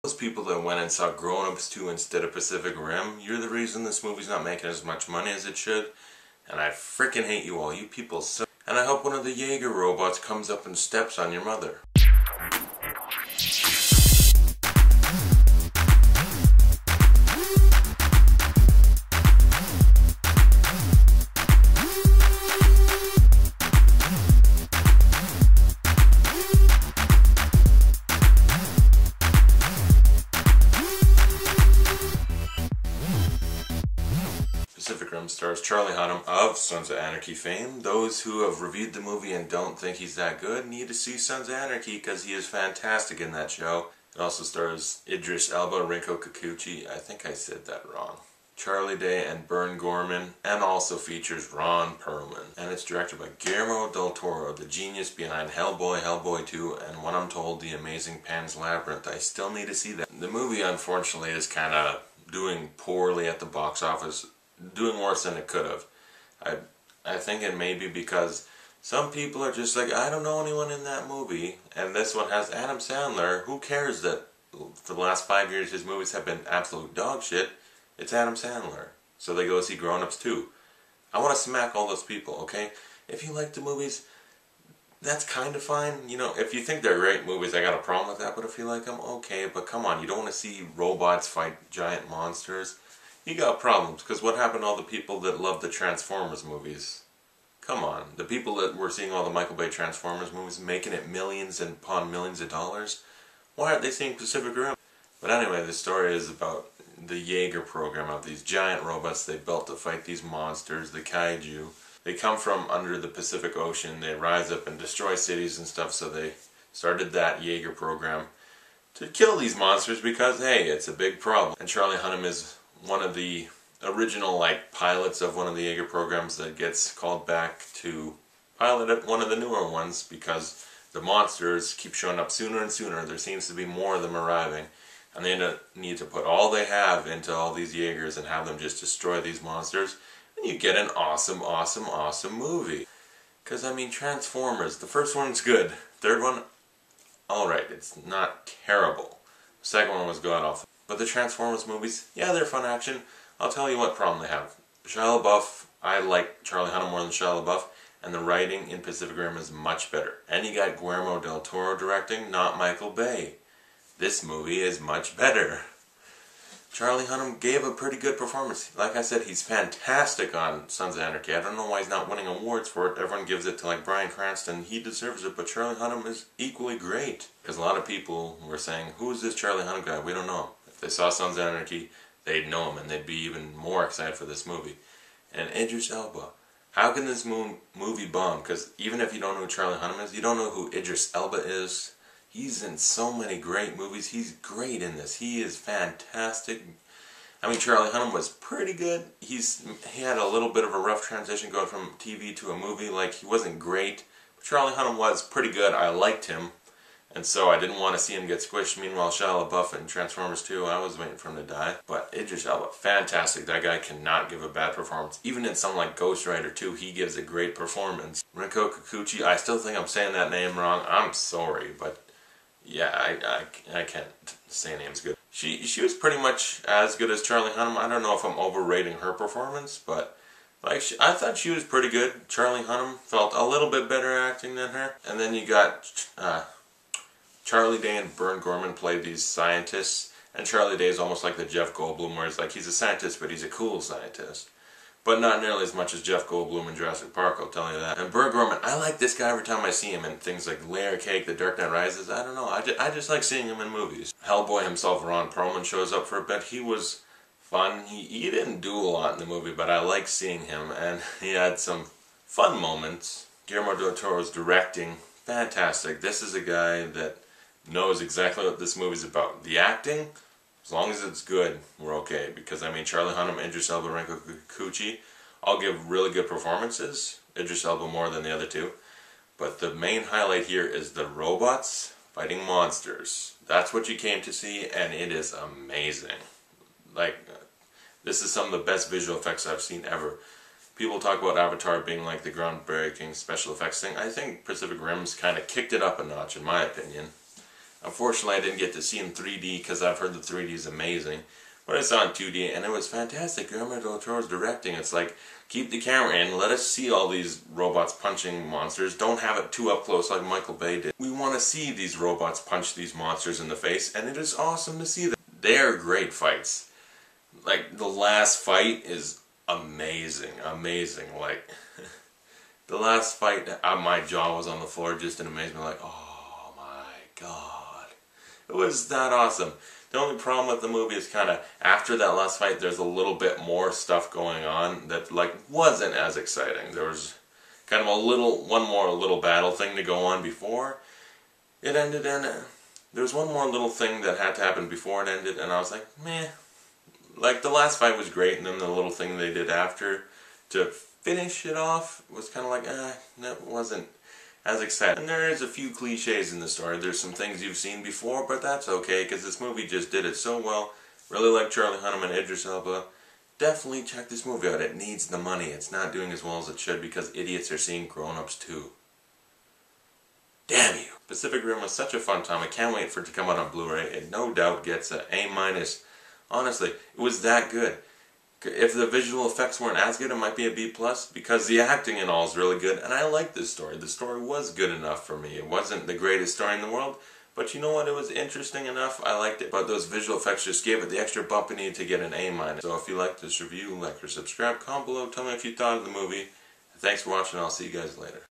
Those people that went and saw Grown Ups 2 instead of Pacific Rim, you're the reason this movie's not making as much money as it should. And I frickin' hate you all. You people suck. And I hope one of the Jaeger robots comes up and steps on your mother. Pacific Rim stars Charlie Hunnam of Sons of Anarchy fame. Those who have reviewed the movie and don't think he's that good need to see Sons of Anarchy because he is fantastic in that show. It also stars Idris Elba, Rinko Kikuchi, I think I said that wrong, Charlie Day and Burn Gorman, and also features Ron Perlman. And it's directed by Guillermo del Toro, the genius behind Hellboy, Hellboy 2, and what I'm told, The Amazing Pan's Labyrinth. I still need to see that. The movie, unfortunately, is kind of doing poorly at the box office. Doing worse than it could have. I think it may be because some people are just like, I don't know anyone in that movie, and this one has Adam Sandler. Who cares that for the last 5 years his movies have been absolute dog shit? It's Adam Sandler. So they go see Grown Ups 2. I want to smack all those people, okay? If you like the movies, that's kind of fine. You know, if you think they're great movies, I got a problem with that, but if you like them, okay. But come on, you don't want to see robots fight giant monsters. You got problems, because what happened to all the people that love the Transformers movies? Come on, the people that were seeing all the Michael Bay Transformers movies, making it millions and upon millions of dollars, why aren't they seeing Pacific Rim? But anyway, the story is about the Jaeger program of these giant robots they built to fight these monsters, the kaiju. They come from under the Pacific Ocean, they rise up and destroy cities and stuff, so they started that Jaeger program to kill these monsters because, hey, it's a big problem. And Charlie Hunnam is one of the original pilots of one of the Jaeger programs that gets called back to pilot one of the newer ones because the monsters keep showing up sooner and sooner. There seems to be more of them arriving, and they need to put all they have into all these Jaegers and have them just destroy these monsters, and you get an awesome, awesome, awesome movie. Because, I mean, Transformers, the first one's good. Third one, alright, it's not terrible. The second one was god-awful. But the Transformers movies, yeah, they're fun action. I'll tell you what problem they have. Shia LaBeouf, I like Charlie Hunnam more than Shia LaBeouf, and the writing in Pacific Rim is much better. And you got Guillermo del Toro directing, not Michael Bay. This movie is much better. Charlie Hunnam gave a pretty good performance. Like I said, he's fantastic on Sons of Anarchy. I don't know why he's not winning awards for it. Everyone gives it to Bryan Cranston. He deserves it, but Charlie Hunnam is equally great. Because a lot of people were saying, who is this Charlie Hunnam guy? We don't know him. If they saw Sons of Anarchy, they'd know him, and they'd be even more excited for this movie. And Idris Elba. How can this movie bomb? Because even if you don't know who Charlie Hunnam is, you don't know who Idris Elba is. He's in so many great movies. He's great in this. He is fantastic. I mean, Charlie Hunnam was pretty good. He had a little bit of a rough transition going from TV to a movie. He wasn't great. But Charlie Hunnam was pretty good. I liked him. And so I didn't want to see him get squished. Meanwhile, Shia LaBeouf in Transformers 2, I was waiting for him to die. But Idris Elba, fantastic. That guy cannot give a bad performance. Even in something like Ghost Rider 2, he gives a great performance. Rinko Kikuchi, I still think I'm saying that name wrong. I'm sorry, but yeah, I can't say names good. She was pretty much as good as Charlie Hunnam. I don't know if I'm overrating her performance, but I thought she was pretty good. Charlie Hunnam felt a little bit better acting than her. And then you got Charlie Day and Burn Gorman played these scientists, and Charlie Day is almost like the Jeff Goldblum, where it's he's a scientist, but he's a cool scientist. But not nearly as much as Jeff Goldblum in Jurassic Park, I'll tell you that. And Burn Gorman, I like this guy every time I see him in things like Layer Cake, The Dark Knight Rises. I don't know, I just like seeing him in movies. Hellboy himself, Ron Perlman, shows up for a bit. He was fun. He didn't do a lot in the movie, but I like seeing him, and he had some fun moments. Guillermo del Toro's directing, fantastic. This is a guy that knows exactly what this movie's about. The acting, as long as it's good, we're okay. Because, I mean, Charlie Hunnam, Idris Elba, Rinko Kikuchi, all give really good performances. Idris Elba more than the other two. But the main highlight here is the robots fighting monsters. That's what you came to see, and it is amazing. This is some of the best visual effects I've seen ever. People talk about Avatar being the groundbreaking special effects thing. I think Pacific Rim's kind of kicked it up a notch, in my opinion. Unfortunately, I didn't get to see in 3D because I've heard the 3D is amazing. But I saw it in 2D and it was fantastic. Guillermo del Toro's directing. It's like, keep the camera in, let us see all these robots punching monsters. Don't have it too up close like Michael Bay did. We want to see these robots punch these monsters in the face, and it is awesome to see them. They're great fights. Like, the last fight is amazing, amazing. Like, the last fight, my jaw was on the floor just in amazement, like, oh my god. It was that awesome. The only problem with the movie is kind of, after that last fight, there's a little bit more stuff going on that, like, wasn't as exciting. There was kind of one more little battle thing to go on before it ended, and there was one more little thing that had to happen before it ended, and I was like, meh. Like, the last fight was great, and then the little thing they did after to finish it off was kind of like, that wasn't as exciting. And there is a few cliches in the story. There's some things you've seen before, but that's okay, because this movie just did it so well. Really like Charlie Hunnam and Idris Elba. Definitely check this movie out. It needs the money. It's not doing as well as it should, because idiots are seeing grown-ups too. Damn you! Pacific Rim was such a fun time. I can't wait for it to come out on Blu-ray. It no doubt gets an A-. Honestly, it was that good. If the visual effects weren't as good, it might be a B+, because the acting and all is really good, and I like this story. The story was good enough for me. It wasn't the greatest story in the world, but you know what? It was interesting enough. I liked it, but those visual effects just gave it the extra bump it needed to get an A-. So if you liked this review, like or subscribe, comment below, tell me what you thought of the movie. Thanks for watching, I'll see you guys later.